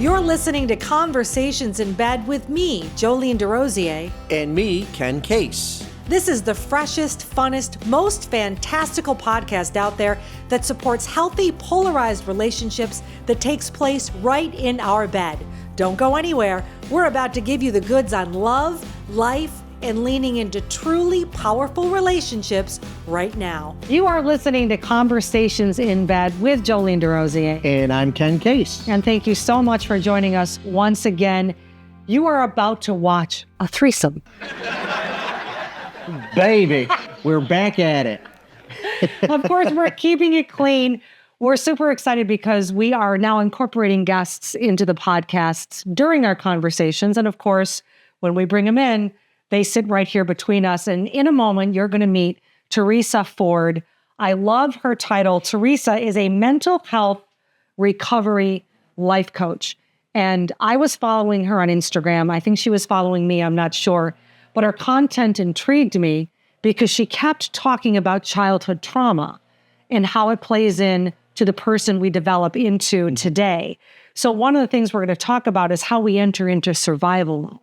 You're listening to Conversations in Bed with me, Joleene and DesRosiers. And me, Ken Case. This is the freshest, funnest, most fantastical podcast out there that supports healthy, polarized relationships that takes place right in our bed. Don't go anywhere. We're about to give you the goods on love, life, and leaning into truly powerful relationships right now. You are listening to Conversations in Bed with Joleene and DesRosiers. And I'm Ken Case. And thank you so much for joining us once again. You are about to watch a threesome. Baby, we're back at it. Of course, we're keeping it clean. We're super excited because we are now incorporating guests into the podcasts during our conversations. And of course, when we bring them in, they sit right here between us. And in a moment, you're going to meet Teresa Ford. I love her title. Teresa is a mental health recovery life coach. And I was following her on Instagram. I think she was following me. I'm not sure. But her content intrigued me because she kept talking about childhood trauma and how it plays in to the person we develop into today. So one of the things we're going to talk about is how we enter into survival mode.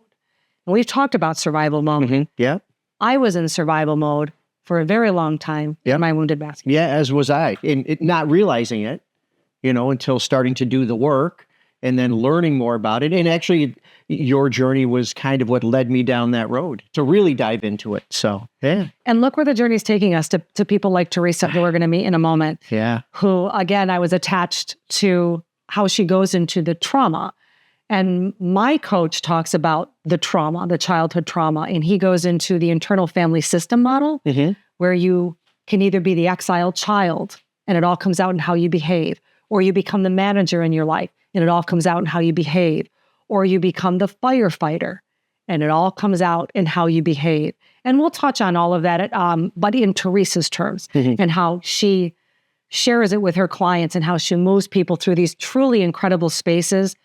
And we've talked about survival mode. Mm-hmm. Yeah. I was in survival mode for a very long time in my wounded basket. Yeah, as was I. And not realizing it, until starting to do the work and then learning more about it. And actually, your journey was kind of what led me down that road to really dive into it. So, yeah. And look where the journey is taking us to people like Teresa, who we're going to meet in a moment. Yeah. Who, again, I was attached to how she goes into the trauma. And my coach talks about the trauma, the childhood trauma, and he goes into the internal family system model, where you can either be the exiled child and it all comes out in how you behave, or you become the manager in your life and it all comes out in how you behave, or you become the firefighter and it all comes out in how you behave. And we'll touch on all of that, but in Teresa's terms, and how she shares it with her clients and how she moves people through these truly incredible spaces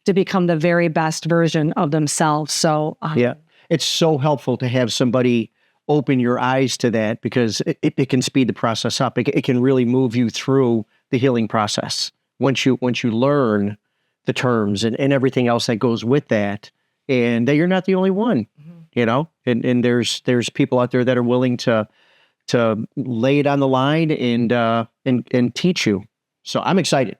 to become the very best version of themselves. So yeah, it's so helpful to have somebody open your eyes to that, because it can speed the process up. It can really move you through the healing process once you learn the terms and everything else that goes with that, and that you're not the only one, and there's people out there that are willing to lay it on the line and teach you. So I'm excited.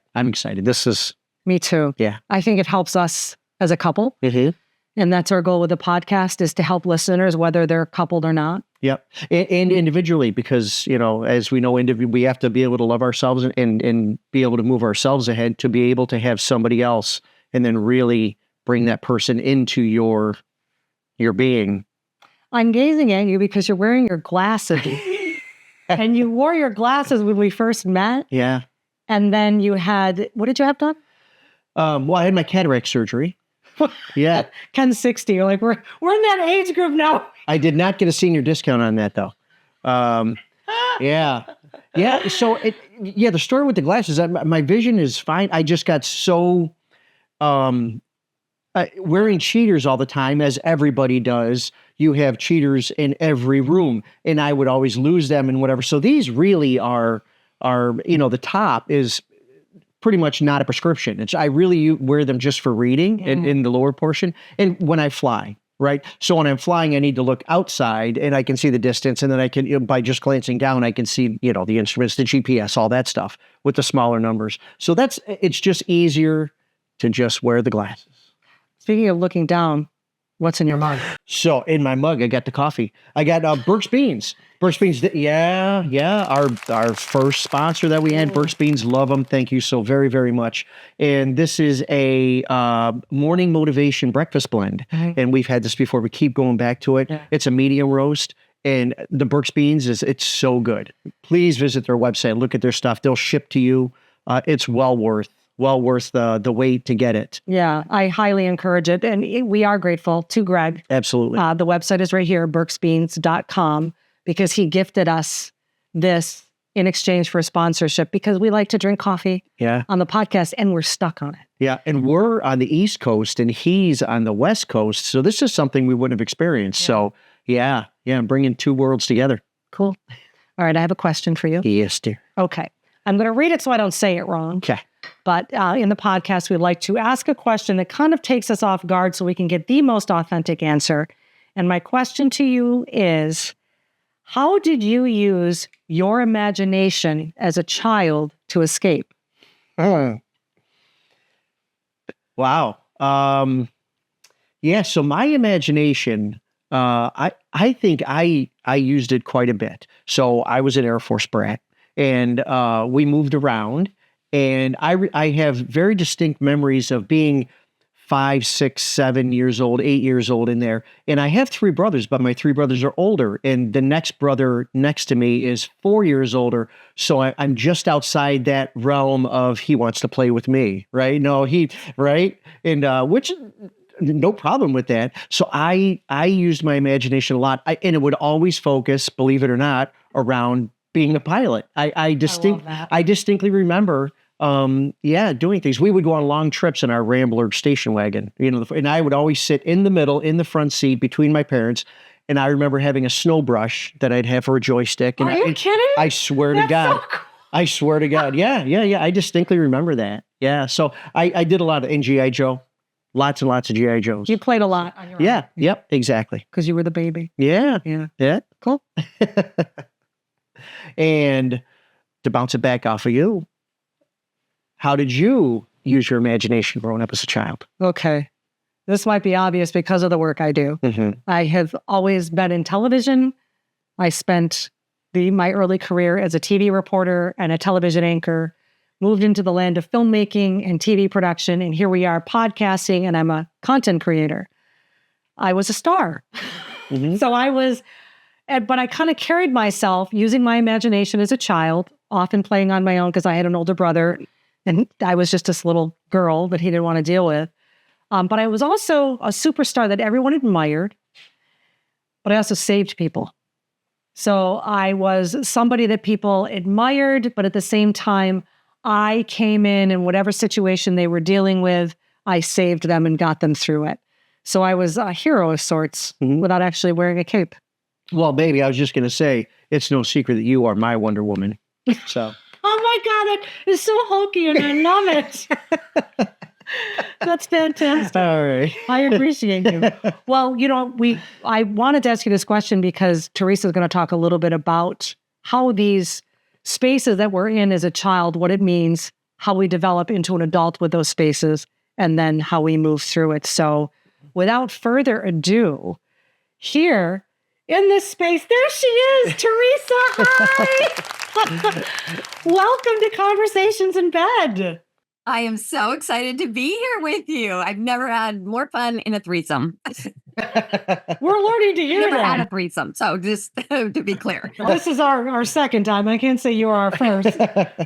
This is. Me too. Yeah. I think it helps us as a couple. And that's our goal with the podcast, is to help listeners, whether they're coupled or not. Yep. And individually, because, as we know, we have to be able to love ourselves and be able to move ourselves ahead to be able to have somebody else and then really bring that person into your being. I'm gazing at you because you're wearing your glasses. And you wore your glasses when we first met. Yeah. And then you had, what did you have done? Well, I had my cataract surgery. Yeah. Ken's 60. You're like, we're in that age group now. I did not get a senior discount on that, though. Yeah. Yeah. So, the story with the glasses, my vision is fine. I just got so wearing cheaters all the time, as everybody does. You have cheaters in every room, and I would always lose them and whatever. So these really are the top is pretty much not a prescription. I really wear them just for reading in the lower portion. And when I fly, right? So when I'm flying, I need to look outside and I can see the distance. And then I can, by just glancing down, I can see, the instruments, the GPS, all that stuff with the smaller numbers. So it's just easier to just wear the glasses. Speaking of looking down, what's in your mug? So in my mug, I got the coffee. I got Burke's Beans. Burke's Beans, yeah. Our first sponsor that we had, Burke's Beans, love them. Thank you so very, very much. And this is a morning motivation breakfast blend. And we've had this before. We keep going back to it. Yeah. It's a medium roast. And the Burke's Beans, it's so good. Please visit their website. Look at their stuff. They'll ship to you. It's well worth the wait to get it. Yeah, I highly encourage it. And we are grateful to Greg. Absolutely. The website is right here, burksbeans.com, because he gifted us this in exchange for a sponsorship, because we like to drink coffee on the podcast and we're stuck on it. Yeah, and we're on the East Coast and he's on the West Coast. So this is something we wouldn't have experienced. Yeah. So I'm bringing two worlds together. Cool. All right, I have a question for you. Yes, dear. Okay. I'm going to read it so I don't say it wrong. Okay. But in the podcast, we'd like to ask a question that kind of takes us off guard so we can get the most authentic answer. And my question to you is, how did you use your imagination as a child to escape? Wow. Yeah. So my imagination, I think I used it quite a bit. So I was an Air Force brat, and we moved around, and I have very distinct memories of being 5, 6, 7 years old, 8 years old in there. And I have 3 brothers, but my 3 brothers are older. And the next brother next to me is 4 years older. So I'm just outside that realm of he wants to play with me, right? No, right? And which, no problem with that. So I used my imagination a lot. And it would always focus, believe it or not, around being a pilot. I distinctly remember doing things. We would go on long trips in our Rambler station wagon, and I would always sit in the middle, in the front seat between my parents. And I remember having a snow brush that I'd have for a joystick. And Are you kidding? I swear to God. So cool. I swear to God. Yeah. I distinctly remember that. Yeah. So I did a lot in G.I. Joe. Lots and lots of G.I. Joes. You played a lot on your own. Yeah. Yep. Exactly. Because you were the baby. Yeah. Cool. And to bounce it back off of you, how did you use your imagination growing up as a child? Okay. This might be obvious because of the work I do. Mm-hmm. I have always been in television. I spent my early career as a TV reporter and a television anchor, moved into the land of filmmaking and TV production, and here we are podcasting, and I'm a content creator. I was a star. Mm-hmm. But I kind of carried myself using my imagination as a child, often playing on my own because I had an older brother. And I was just this little girl that he didn't want to deal with. But I was also a superstar that everyone admired. But I also saved people. So I was somebody that people admired, but at the same time, I came in and whatever situation they were dealing with, I saved them and got them through it. So I was a hero of sorts without actually wearing a cape. Well, baby, I was just going to say, it's no secret that you are my Wonder Woman. So... Oh my God, it is so hokey and I love it. That's fantastic. All right. I appreciate you. Well, I wanted to ask you this question because Teresa is going to talk a little bit about how these spaces that we're in as a child, what it means, how we develop into an adult with those spaces, and then how we move through it. So without further ado, here in this space, there she is, Teresa. Hi. Welcome to Conversations in Bed. I am so excited to be here with you. I've never had more fun in a threesome. We're learning to hear never that. had a threesome, so just to be clear. This is our second time. I can't say you are our first,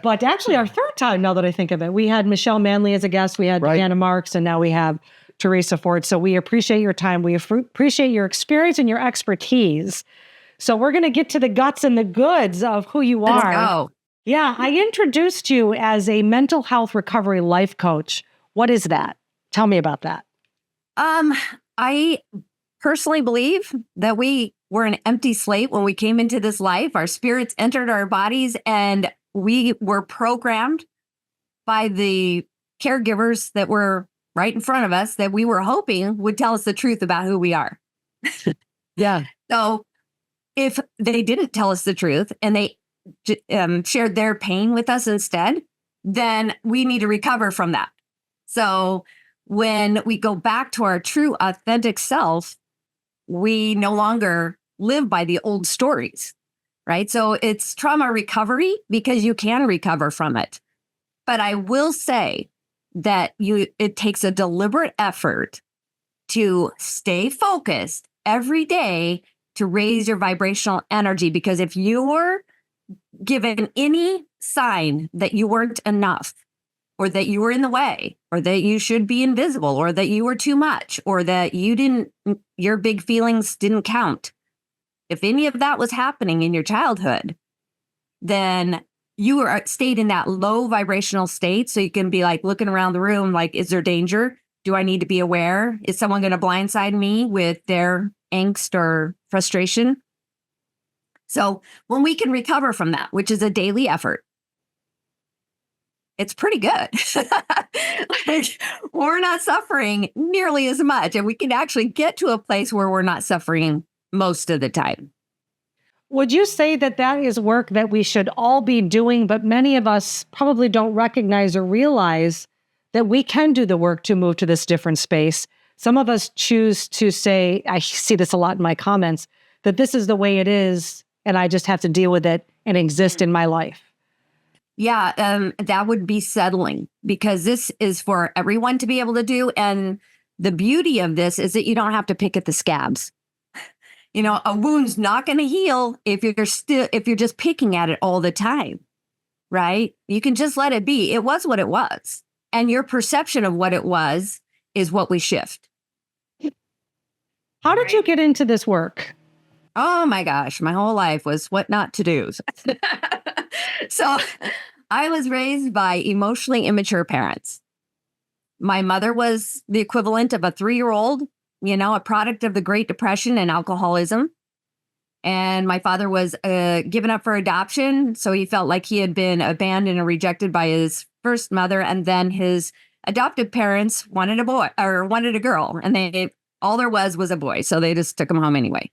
but actually our third time now that I think of it. We had Michelle Manley as a guest. We had Anna Marks, and now we have Teresa Ford. So we appreciate your time. We appreciate your experience and your expertise. So we're going to get to the guts and the goods of who you are. Let's go. Yeah, I introduced you as a mental health recovery life coach. What is that? Tell me about that. I personally believe that we were an empty slate when we came into this life. Our spirits entered our bodies, and we were programmed by the caregivers that were right in front of us that we were hoping would tell us the truth about who we are. Yeah. So if they didn't tell us the truth and they shared their pain with us instead, then we need to recover from that. So when we go back to our true, authentic self, we no longer live by the old stories, right? So it's trauma recovery because you can recover from it. But I will say that it takes a deliberate effort to stay focused every day to raise your vibrational energy. Because if you're given any sign that you weren't enough, or that you were in the way, or that you should be invisible, or that you were too much, or that your big feelings didn't count, if any of that was happening in your childhood, then you stayed in that low vibrational state. So you can be like looking around the room, like, is there danger? Do I need to be aware? Is someone going to blindside me with their angst or frustration? So when we can recover from that, which is a daily effort, it's pretty good. Like, we're not suffering nearly as much, and we can actually get to a place where we're not suffering most of the time. Would you say that that is work that we should all be doing, but many of us probably don't recognize or realize that we can do the work to move to this different space? Some of us choose to say, I see this a lot in my comments, that this is the way it is, and I just have to deal with it and exist in my life. Yeah, that would be settling, because this is for everyone to be able to do. And the beauty of this is that you don't have to pick at the scabs. You know, a wound's not going to heal if you're just picking at it all the time, right? You can just let it be. It was what it was. And your perception of what it was is what we shift. How did you get into this work? Oh my gosh, my whole life was what not to do. So I was raised by emotionally immature parents. My mother was the equivalent of a 3-year-old, you know, a product of the Great Depression and alcoholism. And my father was given up for adoption. So he felt like he had been abandoned and rejected by his first mother. And then his adoptive parents wanted a boy or wanted a girl. And all there was a boy. So they just took him home anyway.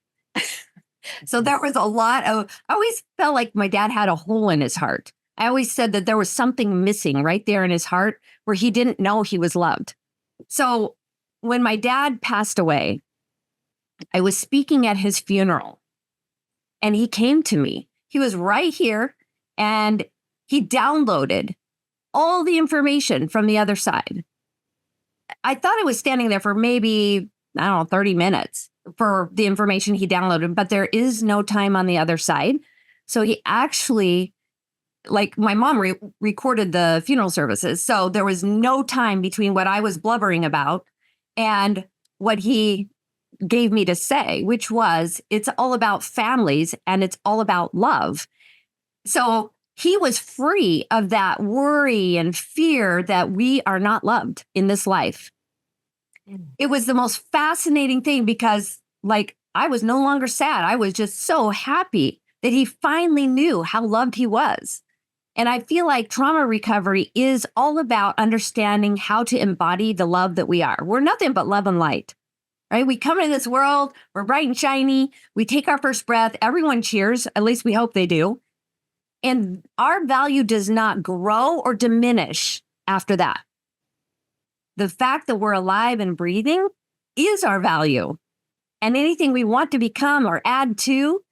So there was a lot of, I always felt like my dad had a hole in his heart. I always said that there was something missing right there in his heart where he didn't know he was loved. So when my dad passed away, I was speaking at his funeral and he came to me. He was right here and he downloaded all the information from the other side. I thought I was standing there for maybe, I don't know, 30 minutes for the information he downloaded, but there is no time on the other side. So he actually, like my mom recorded the funeral services. So there was no time between what I was blubbering about and what he gave me to say, which was, it's all about families and it's all about love. So he was free of that worry and fear that we are not loved in this life. It was the most fascinating thing because, like, I was no longer sad. I was just so happy that he finally knew how loved he was. And I feel like trauma recovery is all about understanding how to embody the love that we are. We're nothing but love and light, right? We come into this world, we're bright and shiny, we take our first breath, everyone cheers, at least we hope they do. And our value does not grow or diminish after that. The fact that we're alive and breathing is our value. And anything we want to become or add to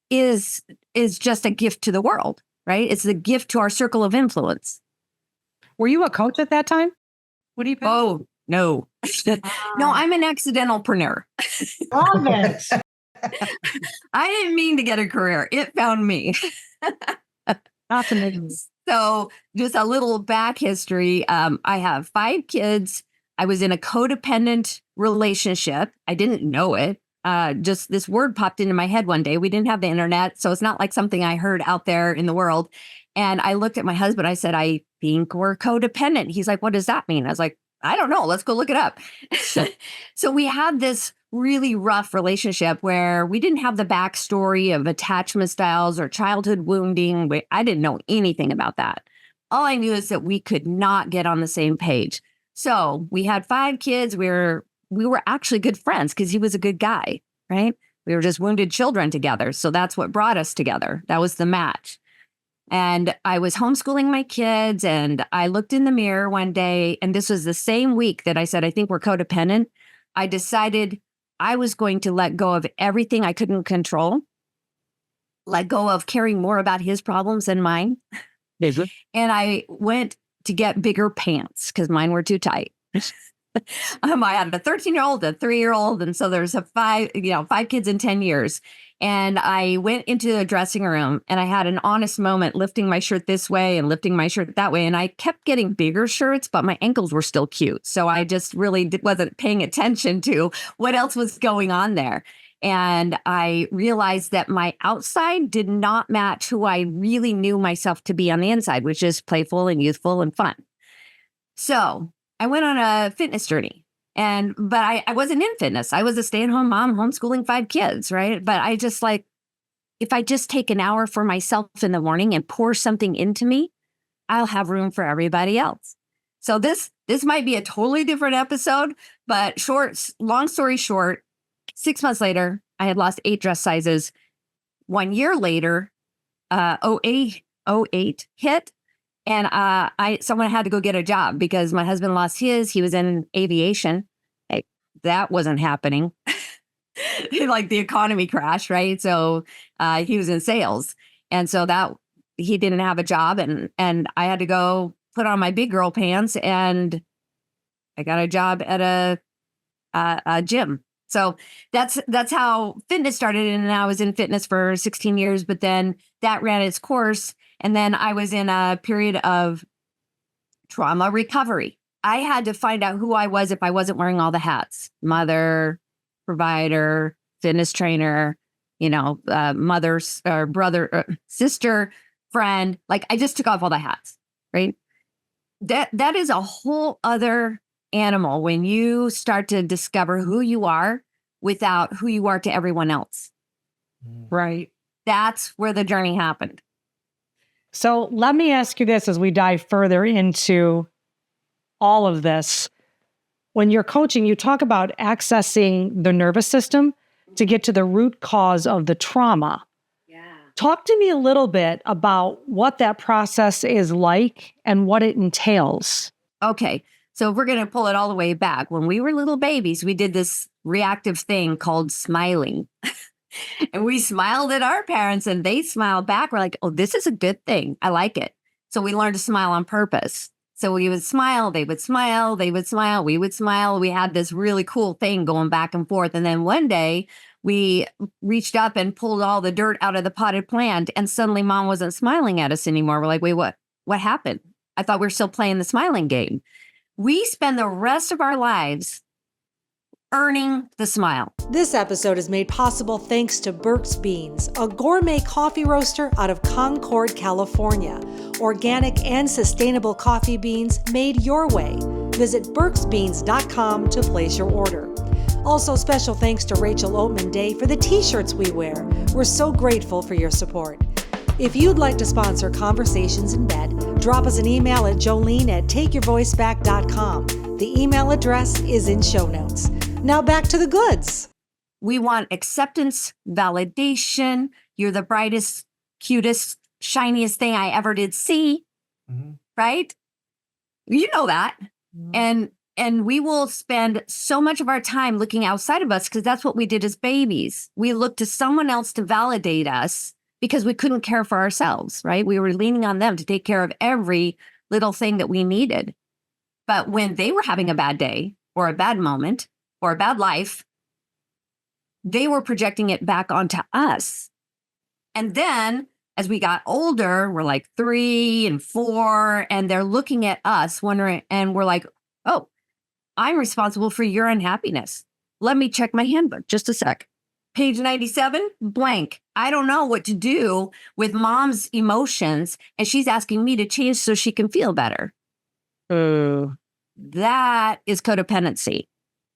is just a gift to the world, right? It's the gift to our circle of influence. Were you a coach at that time? What do you? Oh, no. No, I'm an accidentalpreneur. Love it. I didn't mean to get a career. It found me. That's amazing. So just a little back history. I have 5 kids. I was in a codependent relationship. I didn't know it. Just this word popped into my head one day. We didn't have the internet, so it's not like something I heard out there in the world. And I looked at my husband. I said, I think we're codependent. He's like, what does that mean? I was like, I don't know. Let's go look it up. So we had this really rough relationship where we didn't have the backstory of attachment styles or childhood wounding. I didn't know anything about that. All I knew is that we could not get on the same page. So we had 5 kids. We were actually good friends because he was a good guy, right? We were just wounded children together. So that's what brought us together. That was the match. And I was homeschooling my kids and I looked in the mirror one day, and this was the same week that I said, I think we're codependent. I decided I was going to let go of everything I couldn't control, let go of caring more about his problems than mine. And I went to get bigger pants because mine were too tight. I had a 13-year-old, a 3-year-old. And so there's 5 kids in 10 years. And I went into the dressing room and I had an honest moment lifting my shirt this way and lifting my shirt that way. And I kept getting bigger shirts, but my ankles were still cute. So I just really wasn't paying attention to what else was going on there. And I realized that my outside did not match who I really knew myself to be on the inside, which is playful and youthful and fun. So I went on a fitness journey. But I wasn't in fitness. I was a stay-at-home mom, homeschooling 5 kids, right? But I just if I just take an hour for myself in the morning and pour something into me, I'll have room for everybody else. So this might be a totally different episode, but long story short, 6 months later, I had lost 8 dress sizes. 1 year later, 08 hit, and someone had to go get a job because my husband lost his. He was in aviation. Hey, that wasn't happening. Like the economy crashed, right? So he was in sales, and so that he didn't have a job, and I had to go put on my big girl pants, and I got a job at a gym. So that's how fitness started. And I was in fitness for 16 years, but then that ran its course. And then I was in a period of trauma recovery. I had to find out who I was if I wasn't wearing all the hats: mother, provider, fitness trainer, mother, or brother, sister, friend. Like, I just took off all the hats, right? That is a whole other animal when you start to discover who you are without who you are to everyone else. Right. That's where the journey happened. So let me ask you this as we dive further into all of this. When you're coaching, you talk about accessing the nervous system to get to the root cause of the trauma. Yeah. Talk to me a little bit about what that process is like and what it entails. Okay. So if we're going to pull it all the way back, when we were little babies, we did this reactive thing called smiling. And we smiled at our parents and they smiled back. We're like, oh, this is a good thing. I like it. So we learned to smile on purpose. So we would smile, they would smile, they would smile, we would smile. We had this really cool thing going back and forth. And then one day we reached up and pulled all the dirt out of the potted plant, and suddenly Mom wasn't smiling at us anymore. We're like, wait, what happened? I thought we were still playing the smiling game. We spend the rest of our lives earning the smile. This episode is made possible thanks to Burke's Beans, a gourmet coffee roaster out of Concord, California. Organic and sustainable coffee beans made your way. Visit burksbeans.com to place your order. Also, special thanks to Rachel Oatman Day for the t-shirts we wear. We're so grateful for your support. If you'd like to sponsor Conversations in Bed, drop us an email at Joleene@takeyourvoiceback.com. The email address is in show notes. Now back to the goods. We want acceptance, validation. You're the brightest, cutest, shiniest thing I ever did see. Mm-hmm. Right? You know that. Mm-hmm. And we will spend so much of our time looking outside of us because that's what we did as babies. We looked to someone else to validate us because we couldn't care for ourselves, right? We were leaning on them to take care of every little thing that we needed. But when they were having a bad day or a bad moment or a bad life, they were projecting it back onto us. And then as we got older, we're like 3 and 4, and they're looking at us wondering, and we're like, oh, I'm responsible for your unhappiness. Let me check my handbook. Just a sec. Page 97, blank. I don't know what to do with Mom's emotions, and she's asking me to change so she can feel better. That is codependency.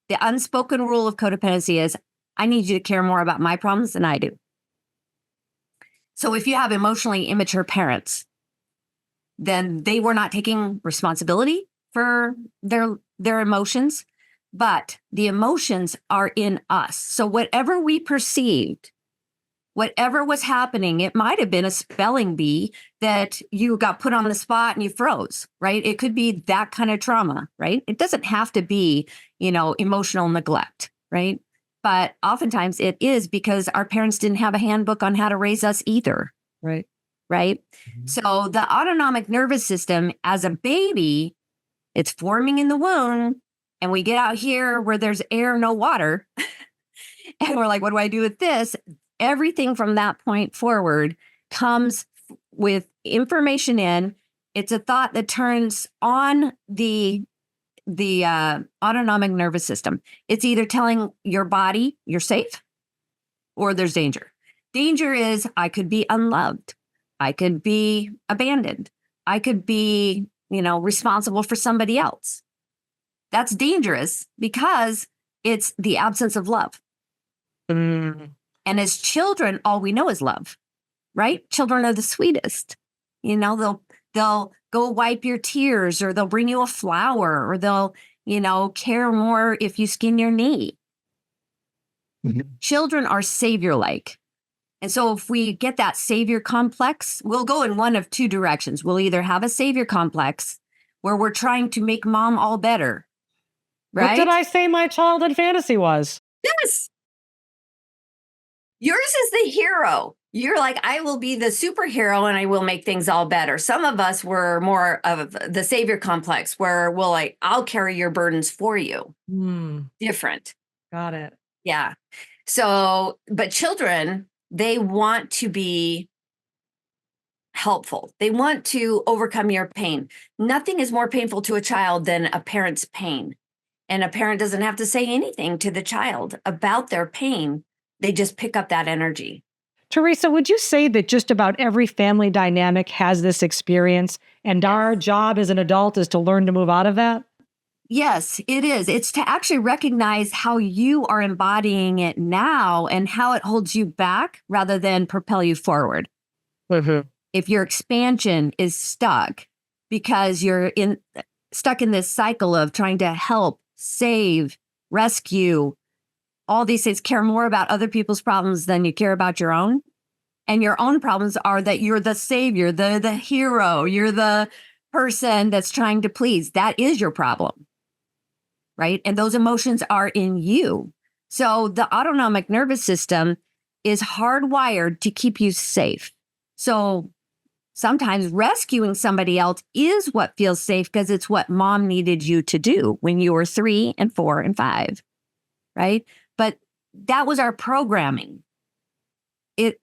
The unspoken rule of codependency is, I need you to care more about my problems than I do. So if you have emotionally immature parents, then they were not taking responsibility for their emotions, but the emotions are in us. So whatever we perceived, whatever was happening, it might have been a spelling bee that you got put on the spot and you froze, right? It could be that kind of trauma, right? It doesn't have to be, emotional neglect, right? But oftentimes it is because our parents didn't have a handbook on how to raise us either. Right. Right. Mm-hmm. So the autonomic nervous system as a baby, it's forming in the womb, and we get out here where there's air, no water. And we're like, what do I do with this? Everything from that point forward comes with information in. It's a thought that turns on the autonomic nervous system. It's either telling your body you're safe or there's danger. Danger is I could be unloved. I could be abandoned. I could be, responsible for somebody else. That's dangerous because it's the absence of love. Mm. And as children, all we know is love, right? Children are the sweetest. They'll They'll go wipe your tears, or they'll bring you a flower, or they'll, care more if you skin your knee. Children are savior-like. And so if we get that savior complex, we'll go in one of two directions. We'll either have a savior complex where we're trying to make mom all better, right? What did I say my childhood fantasy was? Yes. Yours is the hero. You're like, I will be the superhero and I will make things all better. Some of us were more of the savior complex where we'll like, I'll carry your burdens for you. Different. Got it. Yeah. So, but children, they want to be helpful. They want to overcome your pain. Nothing is more painful to a child than a parent's pain. And a parent doesn't have to say anything to the child about their pain. They just pick up that energy. Teresa, would you say that just about every family dynamic has this experience, and our job as an adult is to learn to move out of that? Yes, it is. It's to actually recognize how you are embodying it now and how it holds you back rather than propel you forward. If your expansion is stuck because you're stuck in this cycle of trying to help, save, rescue, all these things, care more about other people's problems than you care about your own. And your own problems are that you're the savior, the hero, you're the person that's trying to please. That is your problem. Right? And those emotions are in you. So the autonomic nervous system is hardwired to keep you safe. So sometimes rescuing somebody else is what feels safe because it's what mom needed you to do when you were 3 and 4 and 5. Right? But that was our programming.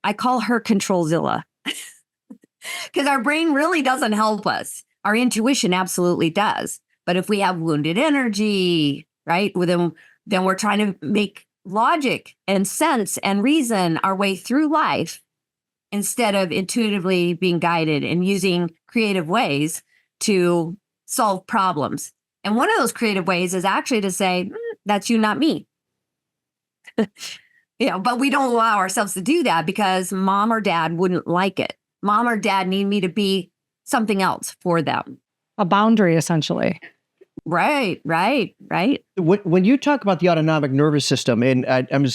I call her Controlzilla because our brain really doesn't help us. Our intuition absolutely does. But if we have wounded energy, right, then we're trying to make logic and sense and reason our way through life instead of intuitively being guided and using creative ways to solve problems. And one of those creative ways is actually to say, that's you, not me. But we don't allow ourselves to do that because mom or dad wouldn't like it. Mom or dad need me to be something else for them. A boundary, essentially. Right. When you talk about the autonomic nervous system, and I'm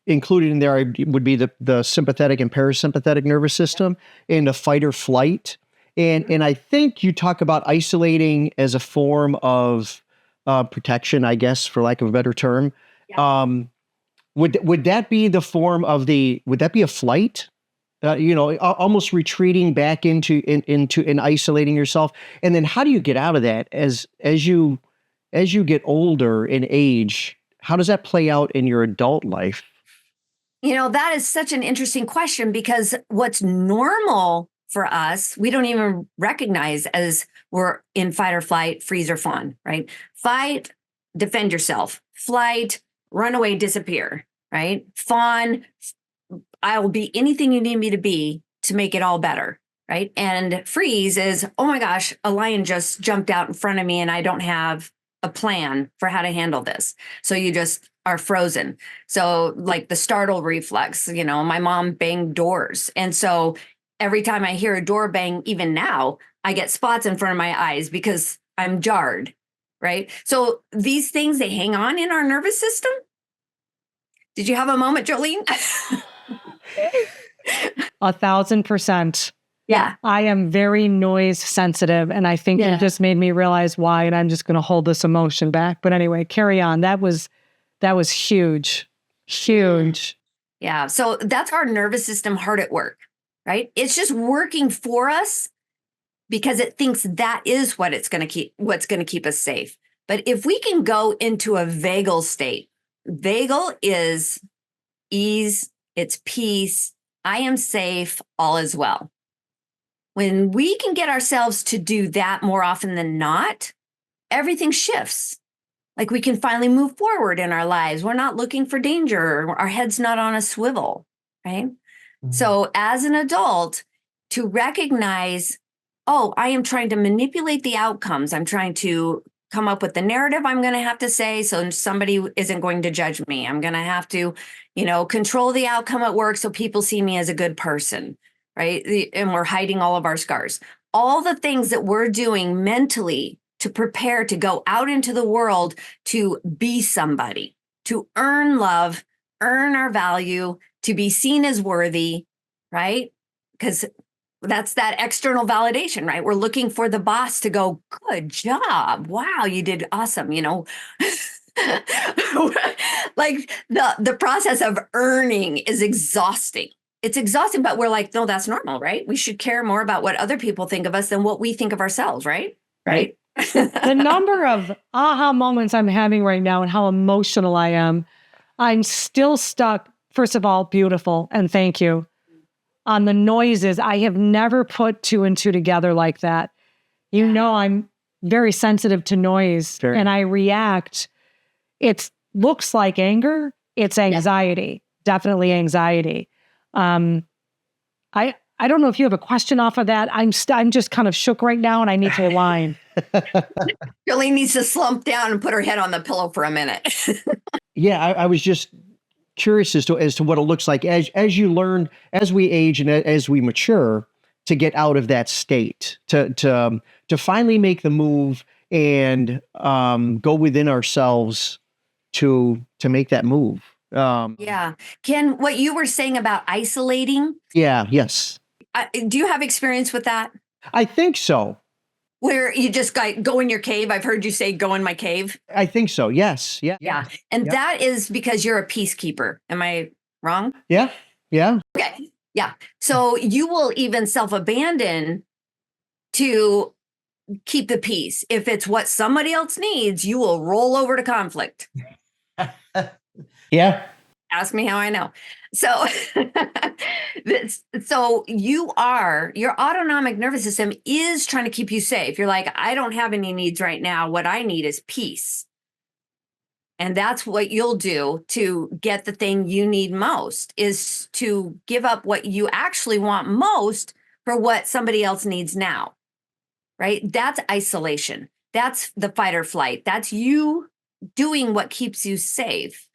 included in there would be the sympathetic and parasympathetic nervous system and the fight or flight. And I think you talk about isolating as a form of protection, I guess, for lack of a better term. Yeah. Would that be the form of would that be a flight? Almost retreating back into and isolating yourself. And then how do you get out of that as you get older in age? How does that play out in your adult life? That is such an interesting question because what's normal for us, we don't even recognize as we're in fight or flight, freeze or fawn, right? Fight, defend yourself. Flight, run away, disappear, right? Fawn, I will be anything you need me to be to make it all better, right? And freeze is, oh my gosh, a lion just jumped out in front of me and I don't have a plan for how to handle this. So you just are frozen. So like the startle reflex, my mom banged doors. And so every time I hear a door bang, even now, I get spots in front of my eyes because I'm jarred, right? So these things, they hang on in our nervous system. Did you have a moment, Joleene? 1,000%. Yeah. I am very noise sensitive, and I think you just made me realize why, and I'm just going to hold this emotion back. But anyway, carry on. That was huge. Huge. Yeah. So that's our nervous system hard at work, right? It's just working for us because it thinks that is what's going to keep us safe. But if we can go into a vagal state, vagal is ease, it's peace, I am safe, all is well. When we can get ourselves to do that more often than not, everything shifts. Like we can finally move forward in our lives. We're not looking for danger. Our head's not on a swivel, right? Mm-hmm. So as an adult, to recognize, oh, I am trying to manipulate the outcomes. I'm trying to come up with the narrative I'm going to have to say so somebody isn't going to judge me. I'm going to have to, control the outcome at work so people see me as a good person, right? And we're hiding all of our scars. all the things that we're doing mentally to prepare to go out into the world to be somebody, to earn love, earn our value, to be seen as worthy, right? Because that's that external validation, right? We're looking for the boss to go, good job. Wow, you did awesome, you know. Like the process of earning is exhausting. It's exhausting, but we're like, no, that's normal, right? We should care more about what other people think of us than what we think of ourselves, right? Right. The number of aha moments I'm having right now and how emotional I am, I'm still stuck. First of all, beautiful, and thank you. On the noises, I have never put two and two together like that. You know, I'm very sensitive to noise and I react. It looks like anger. It's anxiety, definitely anxiety. I don't know if you have a question off of that. I'm just kind of shook right now and I need to align. Joleene needs to slump down and put her head on the pillow for a minute. Yeah, I was just curious as to what it looks like as you learn, as we age and as we mature, to get out of that state, to finally make the move and go within ourselves to make that move. Yeah. Ken, what you were saying about isolating. Yeah. Yes. Do you have experience with that? I think so. Where you just go in your cave? I've heard you say, go in my cave. I think so. Yes. Yeah. Yeah. And that is because you're a peacekeeper. Am I wrong? Yeah. Yeah. Okay. Yeah. So you will even self-abandon to keep the peace. If it's what somebody else needs, you will roll over to conflict. Yeah. Ask me how I know. So, so your autonomic nervous system is trying to keep you safe. You're like, I don't have any needs right now. What I need is peace. And that's what you'll do to get the thing you need most, is to give up what you actually want most for what somebody else needs now, right? That's isolation. That's the fight or flight. That's you doing what keeps you safe.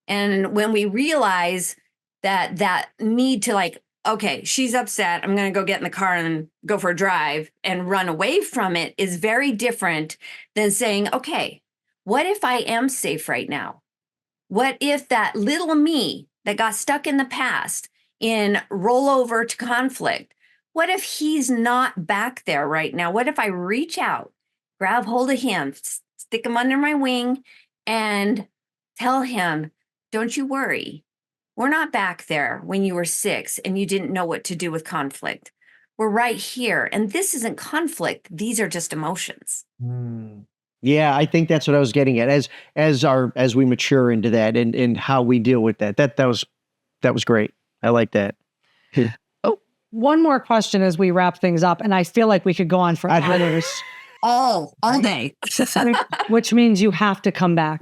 And when we realize that need to, like, okay, she's upset, I'm going to go get in the car and go for a drive and run away from it, is very different than saying, okay, what if I am safe right now? What if that little me that got stuck in the past in rollover to conflict, what if he's not back there right now? What if I reach out, grab hold of him, stick him under my wing, and tell him, don't you worry. We're not back there when you were 6 and you didn't know what to do with conflict. We're right here. And this isn't conflict. These are just emotions. Yeah, I think that's what I was getting at. As we mature into that and how we deal with that. That was great. I like that. Oh, one more question as we wrap things up, and I feel like we could go on for hours. All day. Which means you have to come back.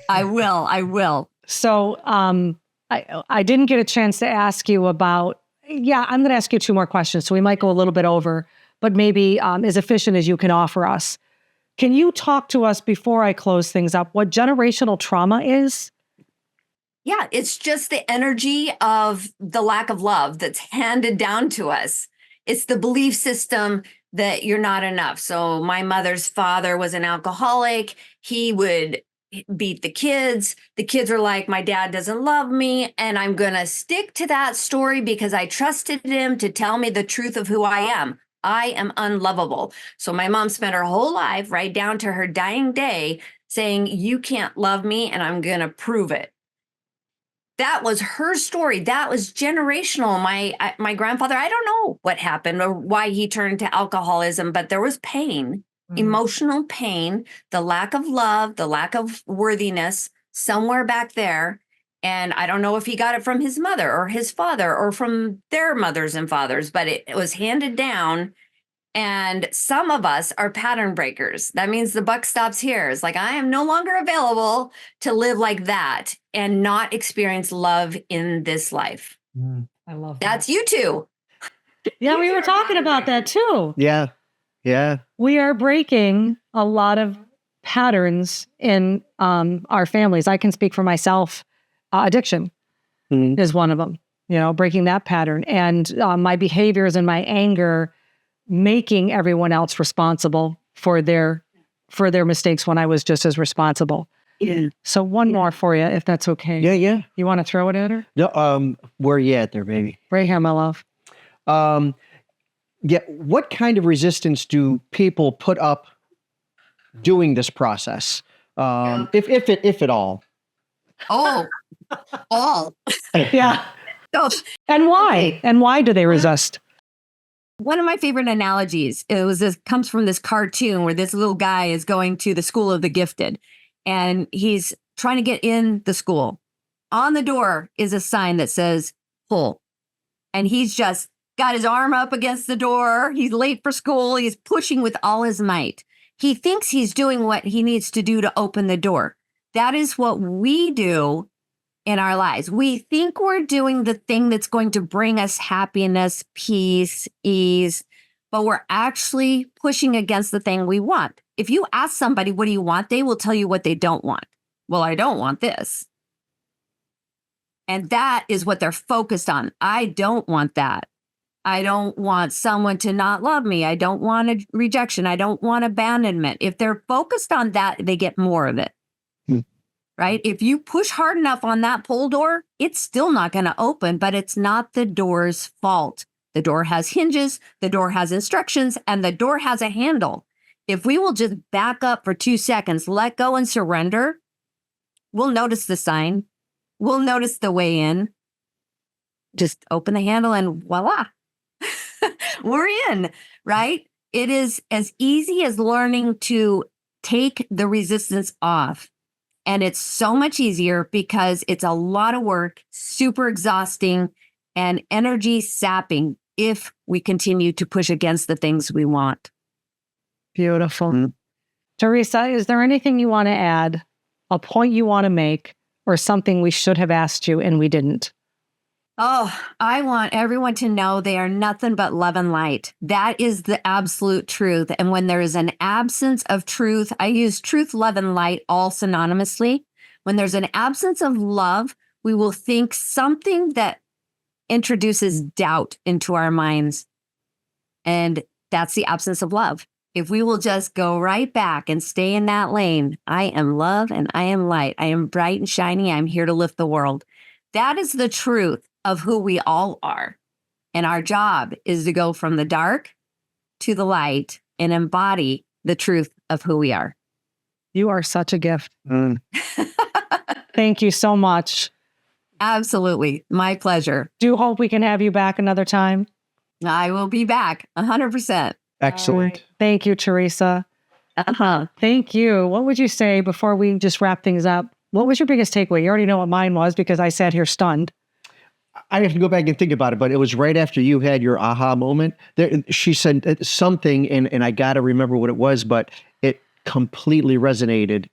I will. So I didn't get a chance to ask you about, I'm going to ask you 2 more questions. So we might go a little bit over, but maybe as efficient as you can offer us. Can you talk to us before I close things up, what generational trauma is? Yeah, it's just the energy of the lack of love that's handed down to us. It's the belief system that you're not enough. So my mother's father was an alcoholic. He would beat the kids. The kids were like, my dad doesn't love me. And I'm going to stick to that story because I trusted him to tell me the truth of who I am. I am unlovable. So my mom spent her whole life, right down to her dying day, saying, you can't love me and I'm going to prove it. That was her story. That was generational. My grandfather, I don't know what happened or why he turned to alcoholism, but there was pain. Emotional pain, the lack of love, the lack of worthiness somewhere back there. And I don't know if he got it from his mother or his father or from their mothers and fathers, but it was handed down. And some of us are pattern breakers. That means the buck stops here. It's like, I am no longer available to live like that and not experience love in this life. I love that. That's you two. Yeah, we were talking about that too. Yeah. Yeah. We are breaking a lot of patterns in our families. I can speak for myself. Addiction is one of them, breaking that pattern. And my behaviors and my anger making everyone else responsible for their mistakes when I was just as responsible. Yeah. So one more for you, if that's okay. Yeah. You want to throw it at her? No, where you at there, baby? Right here, my love. Yeah. What kind of resistance do people put up doing this process? If at all? Oh, all. Yeah. So, And why? Okay. And why do they resist? one of my favorite analogies, comes from this cartoon where this little guy is going to the school of the gifted, and he's trying to get in the school. On the door is a sign that says pull. And he's just got his arm up against the door. He's late for school. He's pushing with all his might. He thinks he's doing what he needs to do to open the door. That is what we do in our lives. We think we're doing the thing that's going to bring us happiness, peace, ease, but we're actually pushing against the thing we want. If you ask somebody, what do you want? They will tell you what they don't want. Well, I don't want this. And that is what they're focused on. I don't want that. I don't want someone to not love me. I don't want a rejection. I don't want abandonment. If they're focused on that, they get more of it. Right? If you push hard enough on that pull door, it's still not going to open, but it's not the door's fault. The door has hinges, the door has instructions, and the door has a handle. If we will just back up for 2 seconds, let go and surrender, we'll notice the sign. We'll notice the way in. Just open the handle and voila, we're in, right? It is as easy as learning to take the resistance off. And it's so much easier because it's a lot of work, super exhausting, and energy sapping if we continue to push against the things we want. Beautiful. Mm. Teresa, is there anything you want to add, a point you want to make, or something we should have asked you and we didn't? Oh, I want everyone to know they are nothing but love and light. That is the absolute truth. And when there is an absence of truth, I use truth, love, and light all synonymously. When there's an absence of love, we will think something that introduces doubt into our minds. And that's the absence of love. If we will just go right back and stay in that lane, I am love and I am light. I am bright and shiny. I'm here to lift the world. That is the truth of who we all are. And our job is to go from the dark to the light and embody the truth of who we are. You are such a gift. Thank you so much. Absolutely. My pleasure. Do hope we can have you back another time. I will be back 100%. Excellent. All right. Thank you, Teresa. Thank you. What would you say before we just wrap things up? What was your biggest takeaway? You already know what mine was because I sat here stunned. I have to go back and think about it, but it was right after you had your aha moment. She said something, and I got to remember what it was, but it completely resonated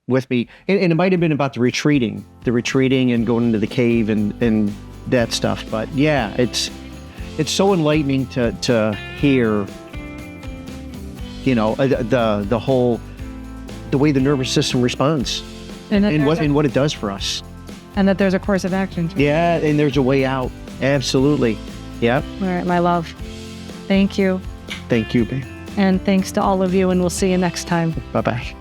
with me. And it might have been about the retreating and going into the cave and that stuff. But yeah, it's so enlightening to hear, the way the nervous system responds and what it does for us. And that there's a course of action. Too. Yeah, and there's a way out. Absolutely. Yep. All right, my love. Thank you. Thank you, babe. And thanks to all of you, and we'll see you next time. Bye-bye.